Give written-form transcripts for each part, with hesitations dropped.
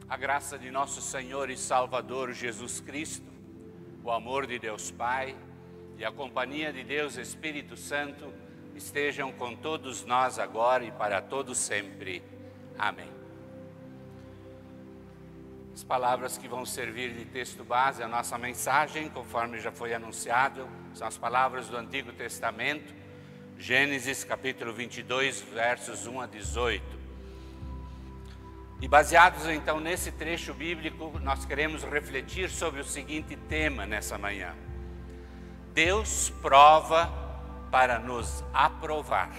A graça de nosso Senhor e Salvador Jesus Cristo, o amor de Deus Pai e a companhia de Deus Espírito Santo estejam com todos nós agora e para todos sempre. Amém. As palavras que vão servir de texto base à nossa mensagem, conforme já foi anunciado, são as palavras do Antigo Testamento, Gênesis capítulo 22, versos 1 a 18. E baseados então nesse trecho bíblico, nós queremos refletir sobre o seguinte tema nessa manhã: Deus prova para nos aprovar.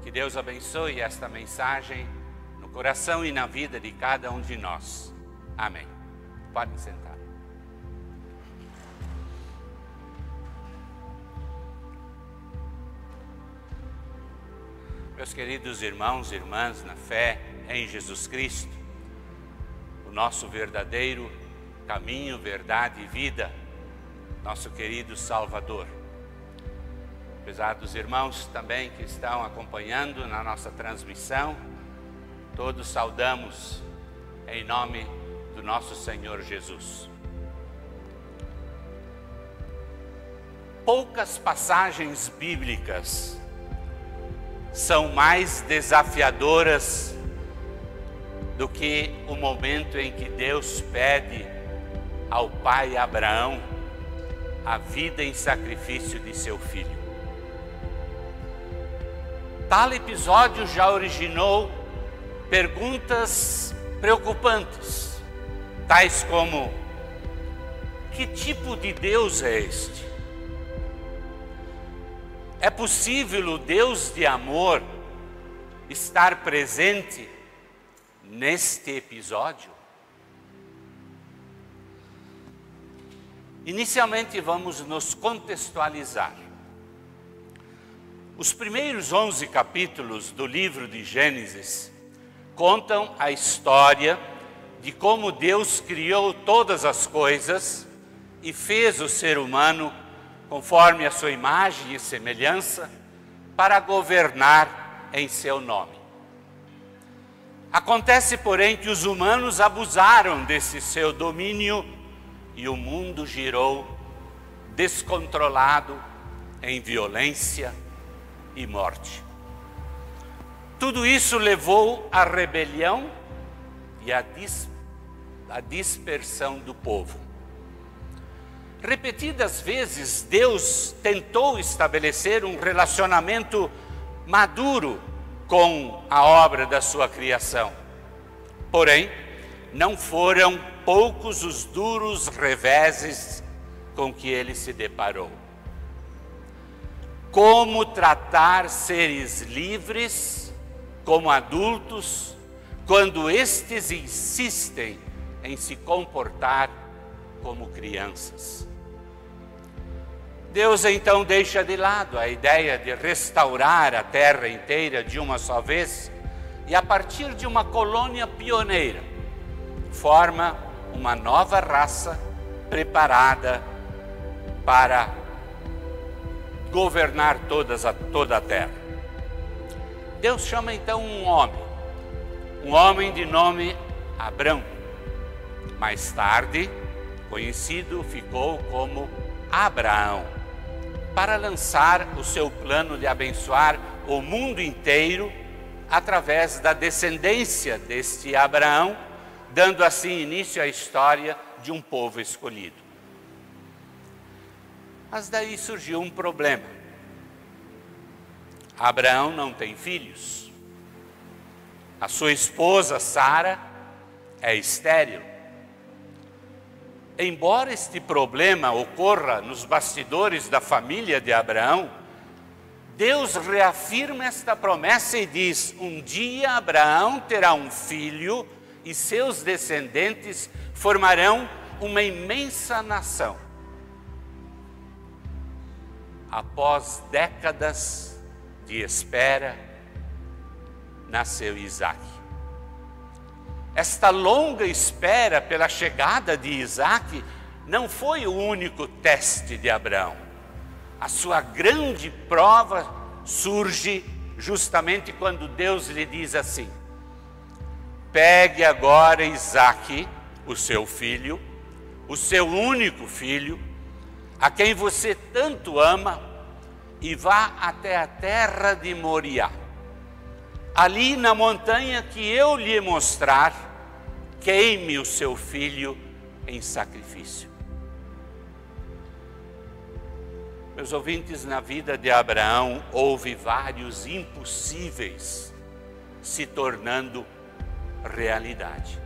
Que Deus abençoe esta mensagem no coração e na vida de cada um de nós. Amém. Podem sentar. Meus queridos irmãos e irmãs na fé em Jesus Cristo, o nosso verdadeiro caminho, verdade e vida, nosso querido Salvador. Apesar dos irmãos também que estão acompanhando na nossa transmissão, todos saudamos em nome do nosso Senhor Jesus. Poucas passagens bíblicas são mais desafiadoras do que o momento em que Deus pede ao pai Abraão a vida em sacrifício de seu filho. Tal episódio já originou perguntas preocupantes, tais como: que tipo de Deus é este? É possível o Deus de amor estar presente neste episódio? Inicialmente vamos nos contextualizar. Os primeiros 11 capítulos do livro de Gênesis contam a história de como Deus criou todas as coisas e fez o ser humano conforme a sua imagem e semelhança para governar em seu nome. Acontece, porém, que os humanos abusaram desse seu domínio e o mundo girou descontrolado em violência e morte. Tudo isso levou à rebelião e à dispersão do povo. Repetidas vezes, Deus tentou estabelecer um relacionamento maduro com a obra da sua criação. Porém, não foram poucos os duros reveses com que ele se deparou. Como tratar seres livres como adultos quando estes insistem em se comportar como crianças? Deus então deixa de lado a ideia de restaurar a terra inteira de uma só vez e, a partir de uma colônia pioneira, forma uma nova raça preparada para governar toda a terra. Deus chama então um homem de nome Abrão. Mais tarde, conhecido ficou como Abraão, para lançar o seu plano de abençoar o mundo inteiro através da descendência deste Abraão, dando assim início à história de um povo escolhido. Mas daí surgiu um problema. Abraão não tem filhos. A sua esposa Sara é estéril. Embora este problema ocorra nos bastidores da família de Abraão, Deus reafirma esta promessa e diz: um dia Abraão terá um filho e seus descendentes formarão uma imensa nação. Após décadas de espera, nasceu Isaque. Esta longa espera pela chegada de Isaque não foi o único teste de Abraão. A sua grande prova surge justamente quando Deus lhe diz assim: pegue agora Isaque, o seu filho, o seu único filho, a quem você tanto ama, e vá até a terra de Moriá. Ali na montanha que eu lhe mostrar, queime o seu filho em sacrifício. Meus ouvintes, na vida de Abraão houve vários impossíveis se tornando realidade.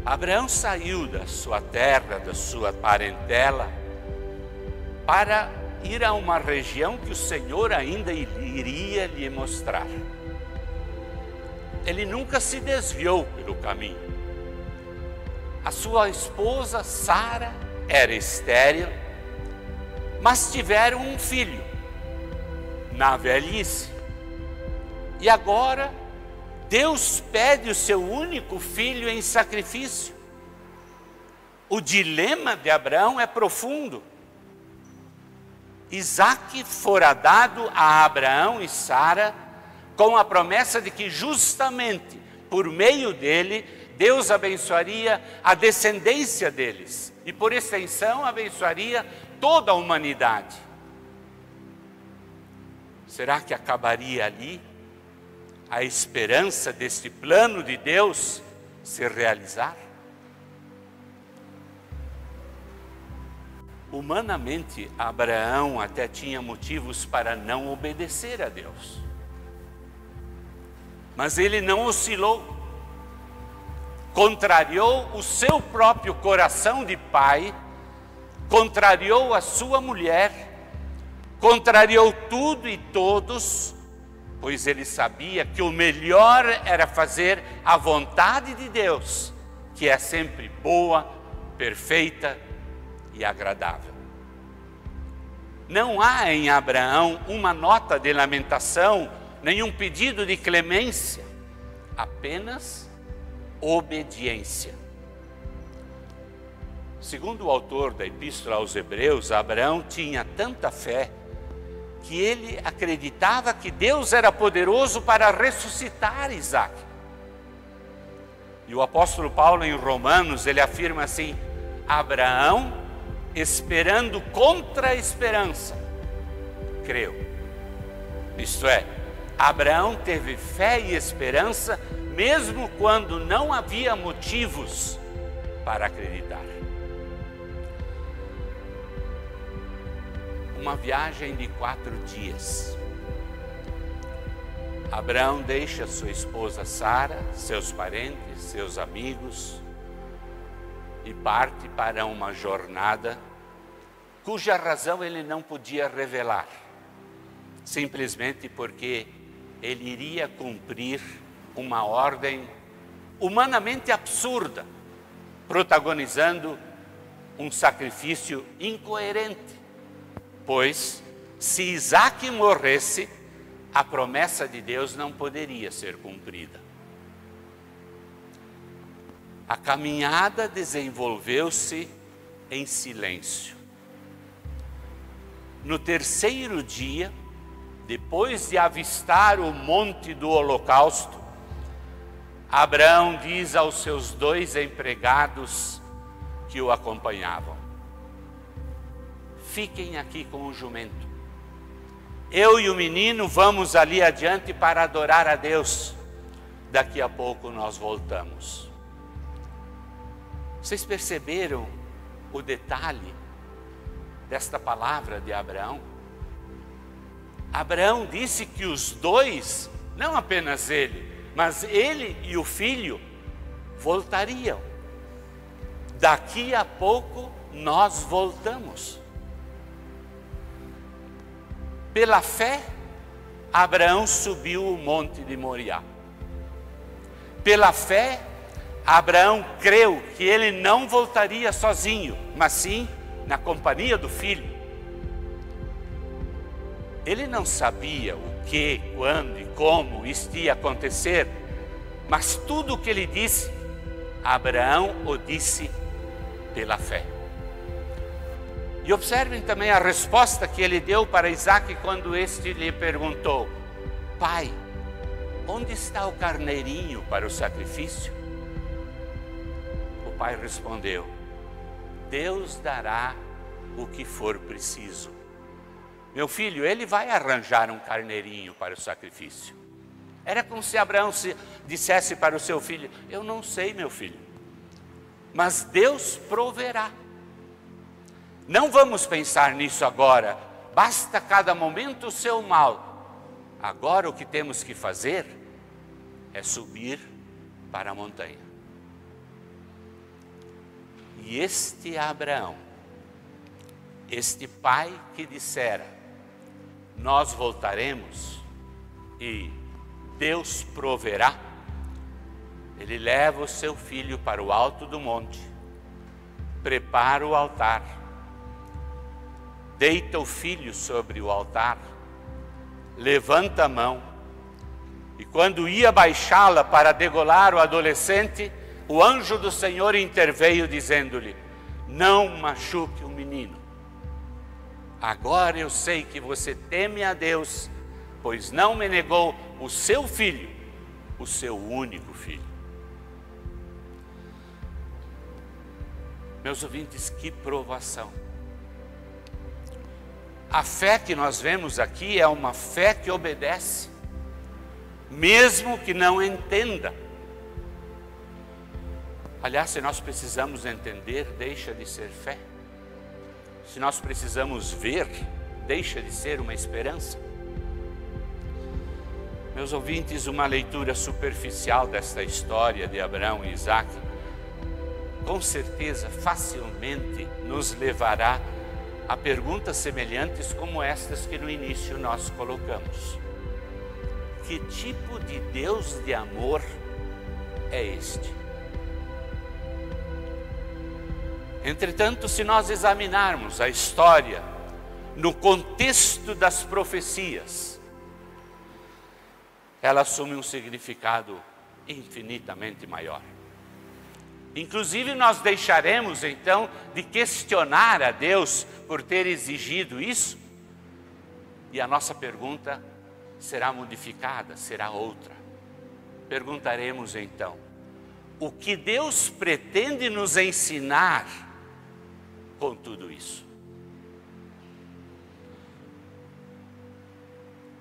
Abraão saiu da sua terra, da sua parentela, para ir a uma região que o Senhor ainda iria lhe mostrar. Ele nunca se desviou pelo caminho. A sua esposa Sara era estéril, mas tiveram um filho na velhice. E agora Deus pede o seu único filho em sacrifício. O dilema de Abraão é profundo. Isaque fora dado a Abraão e Sara com a promessa de que justamente por meio dele Deus abençoaria a descendência deles e por extensão abençoaria toda a humanidade. Será que acabaria ali a esperança deste plano de Deus se realizar? Humanamente, Abraão até tinha motivos para não obedecer a Deus. Mas ele não oscilou, contrariou o seu próprio coração de pai, contrariou a sua mulher, contrariou tudo e todos, pois ele sabia que o melhor era fazer a vontade de Deus, que é sempre boa, perfeita e agradável. Não há em Abraão uma nota de lamentação, nenhum pedido de clemência, apenas obediência. Segundo o autor da Epístola aos Hebreus, Abraão tinha tanta fé que ele acreditava que Deus era poderoso para ressuscitar Isaque. E o apóstolo Paulo em Romanos, ele afirma assim: Abraão, esperando contra a esperança, creu. Isto é, Abraão teve fé e esperança mesmo quando não havia motivos para acreditar. Uma viagem de 4 dias. Abraão deixa sua esposa Sara, seus parentes, seus amigos e parte para uma jornada cuja razão ele não podia revelar, simplesmente porque ele iria cumprir uma ordem humanamente absurda, protagonizando um sacrifício incoerente. Pois, se Isaque morresse, a promessa de Deus não poderia ser cumprida. A caminhada desenvolveu-se em silêncio. No 3º dia, depois de avistar o monte do holocausto, Abraão diz aos seus 2 empregados que o acompanhavam: fiquem aqui com o jumento. Eu e o menino vamos ali adiante para adorar a Deus. Daqui a pouco nós voltamos. Vocês perceberam o detalhe desta palavra de Abraão? Abraão disse que os 2, não apenas ele, mas ele e o filho voltariam. Daqui a pouco nós voltamos. Pela fé, Abraão subiu o monte de Moriá. Pela fé, Abraão creu que ele não voltaria sozinho, mas sim na companhia do filho. Ele não sabia o que, quando e como isto ia acontecer, mas tudo o que ele disse, Abraão o disse pela fé. E observem também a resposta que ele deu para Isaque quando este lhe perguntou: pai, onde está o carneirinho para o sacrifício? O pai respondeu: Deus dará o que for preciso. Meu filho, ele vai arranjar um carneirinho para o sacrifício. Era como se Abraão dissesse para o seu filho: eu não sei, meu filho, mas Deus proverá. Não vamos pensar nisso agora, basta cada momento o seu mal. Agora o que temos que fazer é subir para a montanha. E este Abraão, este pai que dissera: nós voltaremos e Deus proverá, ele leva o seu filho para o alto do monte, prepara o altar, deita o filho sobre o altar, levanta a mão, e quando ia baixá-la para degolar o adolescente, o anjo do Senhor interveio dizendo-lhe: não machuque o menino. Agora eu sei que você teme a Deus, pois não me negou o seu filho, o seu único filho. Meus ouvintes, que provação. A fé que nós vemos aqui é uma fé que obedece, mesmo que não entenda. Aliás, se nós precisamos entender, deixa de ser fé. Se nós precisamos ver, deixa de ser uma esperança. Meus ouvintes, uma leitura superficial desta história de Abraão e Isaque, com certeza, facilmente nos levará a perguntas semelhantes como estas que no início nós colocamos. Que tipo de Deus de amor é este? Entretanto, se nós examinarmos a história no contexto das profecias, ela assume um significado infinitamente maior. Inclusive, nós deixaremos então de questionar a Deus por ter exigido isso, e a nossa pergunta será modificada, será outra. Perguntaremos então: o que Deus pretende nos ensinar com tudo isso?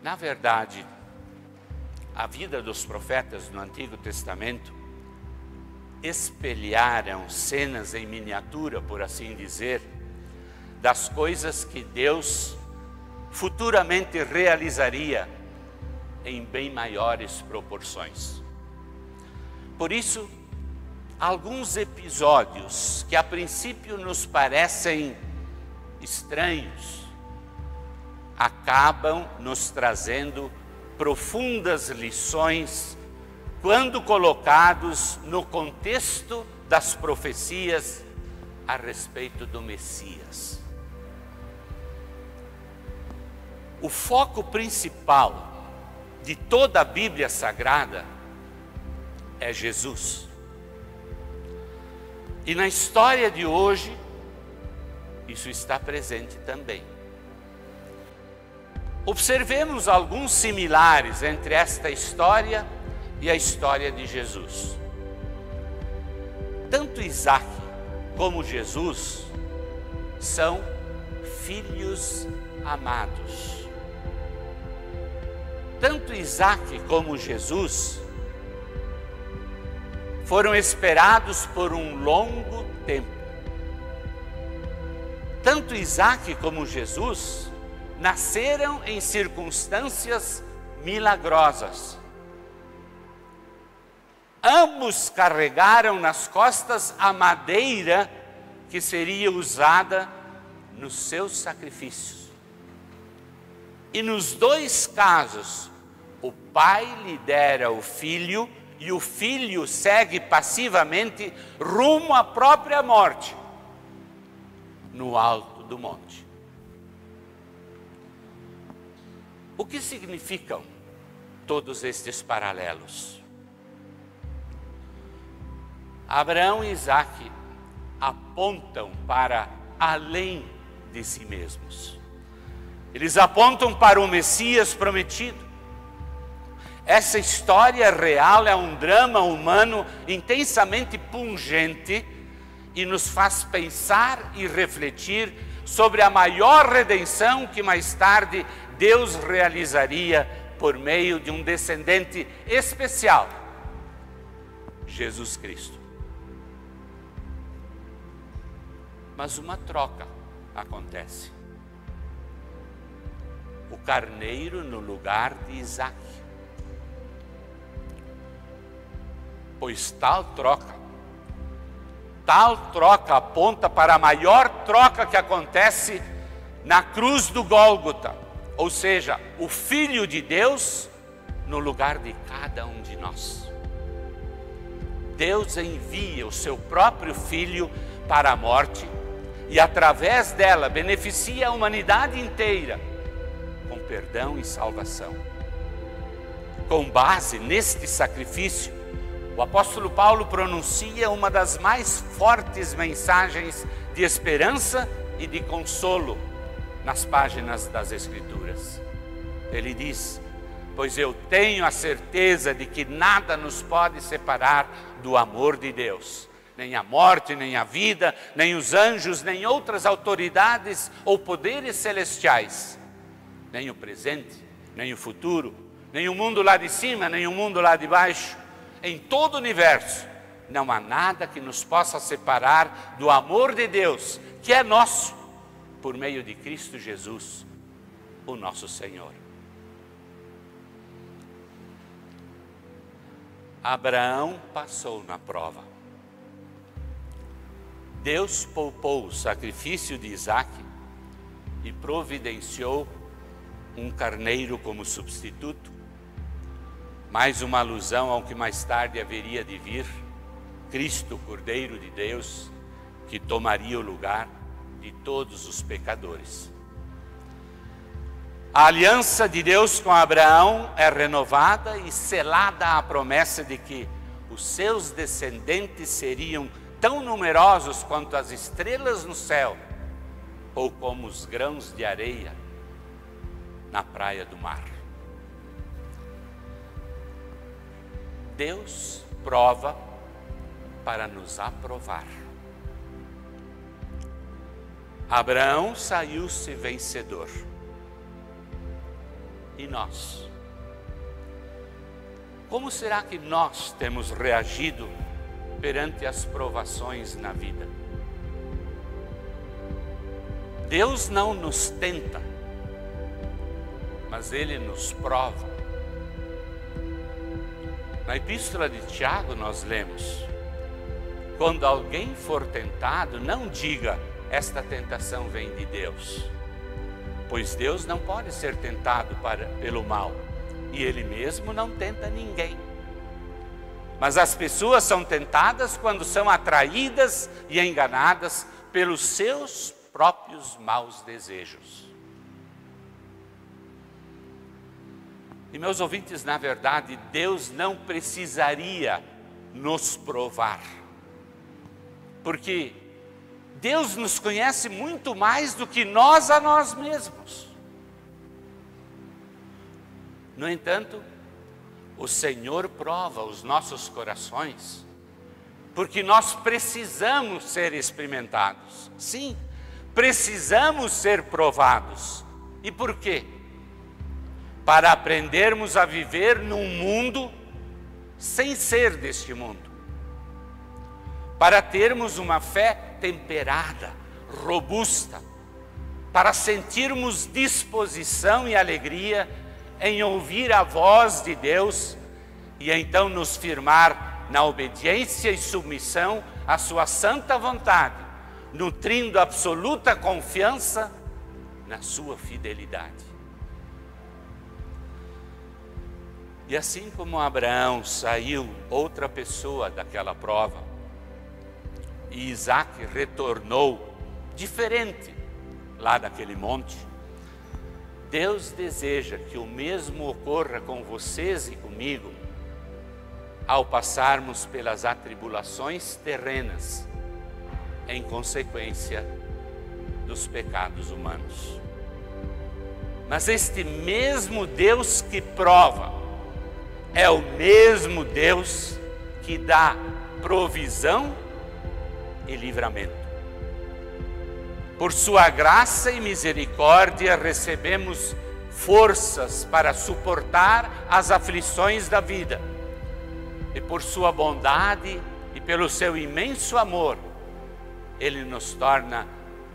Na verdade, a vida dos profetas no Antigo Testamento espelharam cenas em miniatura, por assim dizer, das coisas que Deus futuramente realizaria em bem maiores proporções. Por isso, alguns episódios que a princípio nos parecem estranhos, acabam nos trazendo profundas lições quando colocados no contexto das profecias a respeito do Messias. O foco principal de toda a Bíblia Sagrada é Jesus. E na história de hoje, isso está presente também. Observemos alguns similares entre esta história e a história de Jesus. Tanto Isaque como Jesus são filhos amados. Tanto Isaque como Jesus foram esperados por um longo tempo. Tanto Isaque como Jesus nasceram em circunstâncias milagrosas. Ambos carregaram nas costas a madeira que seria usada nos seus sacrifícios. E nos dois casos, o pai lidera o filho e o filho segue passivamente rumo à própria morte, no alto do monte. O que significam todos estes paralelos? Abraão e Isaque apontam para além de si mesmos. Eles apontam para o Messias prometido. essa história real é um drama humano intensamente pungente e nos faz pensar e refletir sobre a maior redenção que mais tarde Deus realizaria por meio de um descendente especial, Jesus Cristo. Mas uma troca acontece. O carneiro no lugar de Isaque. Pois tal troca aponta para a maior troca que acontece na cruz do Gólgota, ou seja, o Filho de Deus no lugar de cada um de nós. Deus envia o seu próprio Filho para a morte e através dela beneficia a humanidade inteira com perdão e salvação. Com base neste sacrifício, o apóstolo Paulo pronuncia uma das mais fortes mensagens de esperança e de consolo nas páginas das Escrituras. Ele diz: pois eu tenho a certeza de que nada nos pode separar do amor de Deus, nem a morte, nem a vida, nem os anjos, nem outras autoridades ou poderes celestiais, nem o presente, nem o futuro, nem o mundo lá de cima, nem o mundo lá de baixo. Em todo o universo, não há nada que nos possa separar do amor de Deus, que é nosso, por meio de Cristo Jesus, o nosso Senhor. Abraão passou na prova. Deus poupou o sacrifício de Isaque e providenciou um carneiro como substituto. Mais uma alusão ao que mais tarde haveria de vir, Cristo, Cordeiro de Deus, que tomaria o lugar de todos os pecadores. A aliança de Deus com Abraão é renovada e selada a promessa de que os seus descendentes seriam tão numerosos quanto as estrelas no céu, ou como os grãos de areia na praia do mar. Deus prova para nos aprovar. Abraão saiu-se vencedor. E nós? Como será que nós temos reagido perante as provações na vida? Deus não nos tenta, mas Ele nos prova. Na epístola de Tiago nós lemos: quando alguém for tentado, não diga, esta tentação vem de Deus. Pois Deus não pode ser tentado pelo mal, e Ele mesmo não tenta ninguém. Mas as pessoas são tentadas quando são atraídas e enganadas pelos seus próprios maus desejos. E meus ouvintes, na verdade, Deus não precisaria nos provar, porque Deus nos conhece muito mais do que nós a nós mesmos. No entanto, o Senhor prova os nossos corações, porque nós precisamos ser experimentados. Sim, precisamos ser provados. E por quê? Para aprendermos a viver num mundo sem ser deste mundo. Para termos uma fé temperada, robusta, para sentirmos disposição e alegria em ouvir a voz de Deus e então nos firmar na obediência e submissão à sua santa vontade, nutrindo absoluta confiança na sua fidelidade. E assim como Abraão saiu outra pessoa daquela prova, e Isaque retornou diferente lá daquele monte, Deus deseja que o mesmo ocorra com vocês e comigo ao passarmos pelas atribulações terrenas em consequência dos pecados humanos. Mas este mesmo Deus que prova é o mesmo Deus que dá provisão e livramento. Por sua graça e misericórdia recebemos forças para suportar as aflições da vida. E por sua bondade e pelo seu imenso amor, Ele nos torna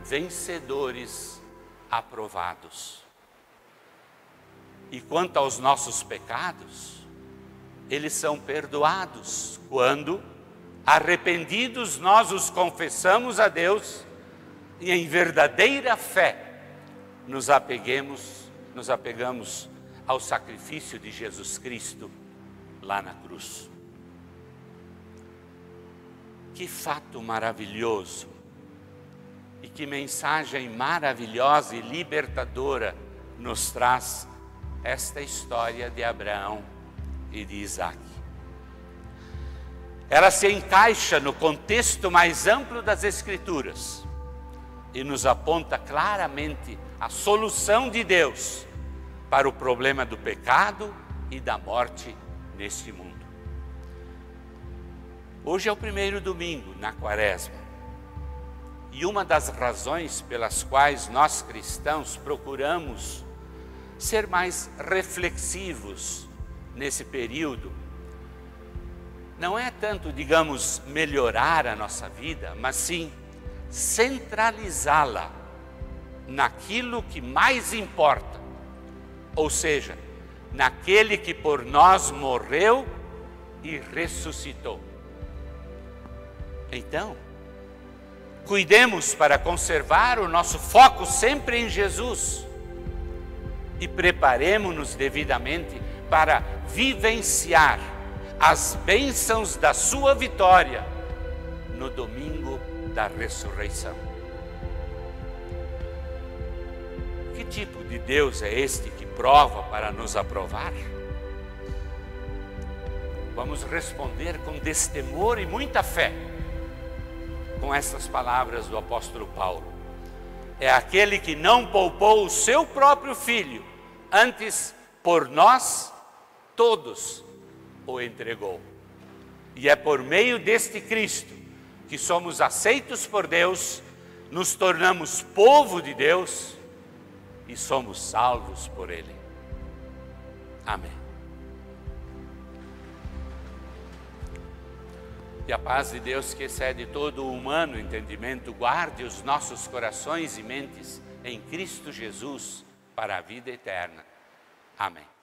vencedores aprovados. E quanto aos nossos pecados, eles são perdoados quando, arrependidos, nós os confessamos a Deus e em verdadeira fé nos apegamos ao sacrifício de Jesus Cristo lá na cruz. Que fato maravilhoso e que mensagem maravilhosa e libertadora nos traz esta história de Abraão e de Isaac. Ela se encaixa no contexto mais amplo das Escrituras e nos aponta claramente a solução de Deus para o problema do pecado e da morte neste mundo. Hoje é o primeiro domingo na Quaresma e uma das razões pelas quais nós cristãos procuramos ser mais reflexivos nesse período não é tanto, digamos, melhorar a nossa vida, mas sim centralizá-la naquilo que mais importa, ou seja, naquele que por nós morreu e ressuscitou. Então, cuidemos para conservar o nosso foco sempre em Jesus e preparemo-nos devidamente para vivenciar as bênçãos da sua vitória no domingo da ressurreição. Que tipo de Deus é este que prova para nos aprovar? Vamos responder com destemor e muita fé com essas palavras do apóstolo Paulo. É aquele que não poupou o seu próprio filho, antes por nós todos o entregou. E é por meio deste Cristo que somos aceitos por Deus, nos tornamos povo de Deus e somos salvos por Ele. Amém. E a paz de Deus, que excede todo o humano entendimento, guarde os nossos corações e mentes em Cristo Jesus para a vida eterna. Amém.